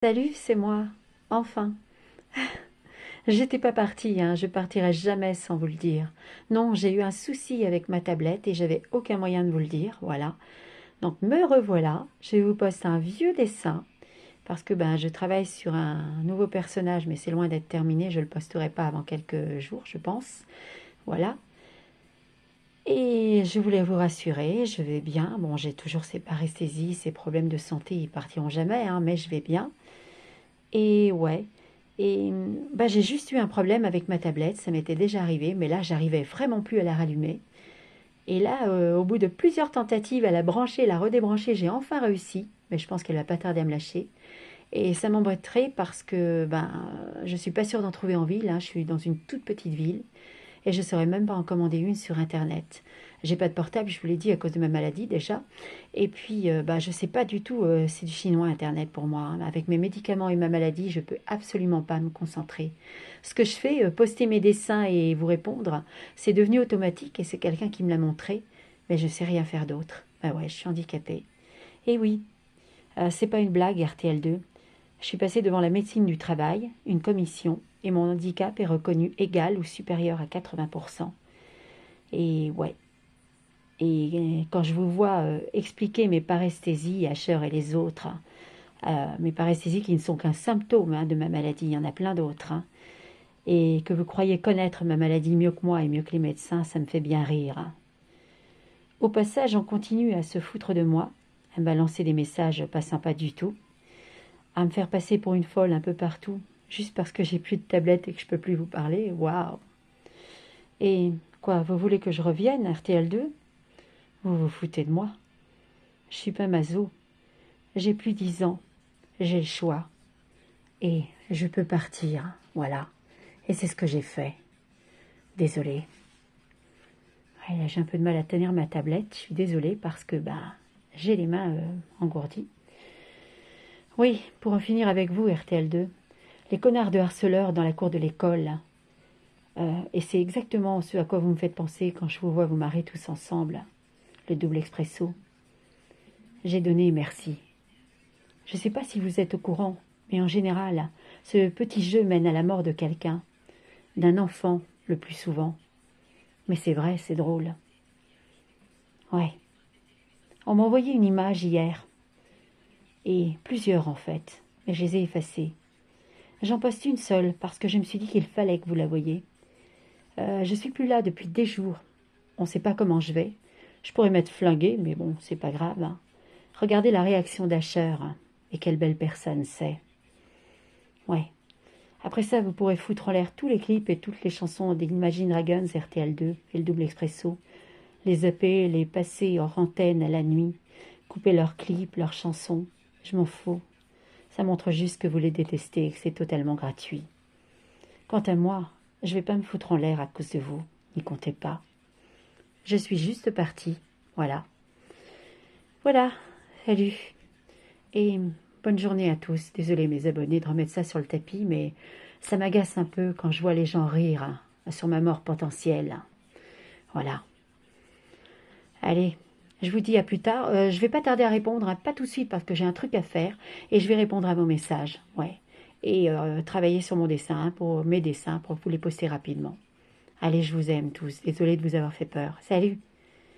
Salut, c'est moi. Enfin. J'étais pas partie, hein, je partirai jamais sans vous le dire. Non, j'ai eu un souci avec ma tablette et j'avais aucun moyen de vous le dire, voilà. Donc me revoilà, je vous poste un vieux dessin parce que je travaille sur un nouveau personnage mais c'est loin d'être terminé, je le posterai pas avant quelques jours, je pense. Voilà. Et je voulais vous rassurer, je vais bien. Bon, j'ai toujours ces paresthésies, ces problèmes de santé, ils partiront jamais, hein, mais je vais bien. Et ouais. Et j'ai juste eu un problème avec ma tablette, ça m'était déjà arrivé, mais là j'arrivais vraiment plus à la rallumer. Et là, au bout de plusieurs tentatives à la brancher, la redébrancher, j'ai enfin réussi, mais je pense qu'elle va pas tarder à me lâcher. Et ça m'embêterait parce que je suis pas sûre d'en trouver en ville, hein, je suis dans une toute petite ville et je ne saurais même pas en commander une sur internet. J'ai pas de portable, je vous l'ai dit, à cause de ma maladie déjà. Et puis, je sais pas du tout, c'est du chinois internet pour moi, hein. Avec mes médicaments et ma maladie, je peux absolument pas me concentrer. Ce que je fais, poster mes dessins et vous répondre, c'est devenu automatique et c'est quelqu'un qui me l'a montré, mais je sais rien faire d'autre. Bah ouais, je suis handicapée. Et oui, c'est pas une blague, RTL2. Je suis passée devant la médecine du travail, une commission, et mon handicap est reconnu égal ou supérieur à 80%. Et ouais. Et quand je vous vois expliquer mes paresthésies à Cher et les autres, mes paresthésies qui ne sont qu'un symptôme, hein, de ma maladie, il y en a plein d'autres, hein, et que vous croyez connaître ma maladie mieux que moi et mieux que les médecins, ça me fait bien rire, hein. Au passage, on continue à se foutre de moi, à me balancer des messages pas sympas du tout, à me faire passer pour une folle un peu partout, juste parce que j'ai plus de tablette et que je peux plus vous parler. Waouh! Et quoi, vous voulez que je revienne, RTL2? Vous vous foutez de moi? Je suis pas maso. J'ai plus 10 ans. J'ai le choix. Et je peux partir. Voilà. Et c'est ce que j'ai fait. Désolée. Ouais, là, j'ai un peu de mal à tenir ma tablette. Je suis désolée parce que j'ai les mains engourdies. Oui, pour en finir avec vous, RTL2. Les connards de harceleurs dans la cour de l'école. Et c'est exactement ce à quoi vous me faites penser quand je vous vois vous marrer tous ensemble. Le double expresso. J'ai donné merci. Je ne sais pas si vous êtes au courant, mais en général, ce petit jeu mène à la mort de quelqu'un, d'un enfant le plus souvent. Mais c'est vrai, c'est drôle. Ouais. On m'a envoyé une image hier, et plusieurs en fait, mais je les ai effacées. J'en poste une seule parce que je me suis dit qu'il fallait que vous la voyiez. Je suis plus là depuis des jours. On ne sait pas comment je vais. Je pourrais m'être flinguée, mais bon, c'est pas grave, hein. Regardez la réaction d'Asher, hein. Et quelle belle personne c'est. Ouais. Après ça, vous pourrez foutre en l'air tous les clips et toutes les chansons des Imagine Dragons, RTL2 et le Double Expresso. Les zapper, les passer hors antenne à la nuit, couper leurs clips, leurs chansons. Je m'en fous. Ça montre juste que vous les détestez et que c'est totalement gratuit. Quant à moi, je vais pas me foutre en l'air à cause de vous. N'y comptez pas. Je suis juste partie. Voilà. Voilà. Salut. Et bonne journée à tous. Désolée mes abonnés de remettre ça sur le tapis, mais ça m'agace un peu quand je vois les gens rire, hein, sur ma mort potentielle. Voilà. Allez, je vous dis à plus tard. Je vais pas tarder à répondre, hein, pas tout de suite parce que j'ai un truc à faire et je vais répondre à vos messages. Ouais. Et travailler sur mon dessin, hein, pour mes dessins, pour vous les poster rapidement. Allez, je vous aime tous. Désolée de vous avoir fait peur. Salut!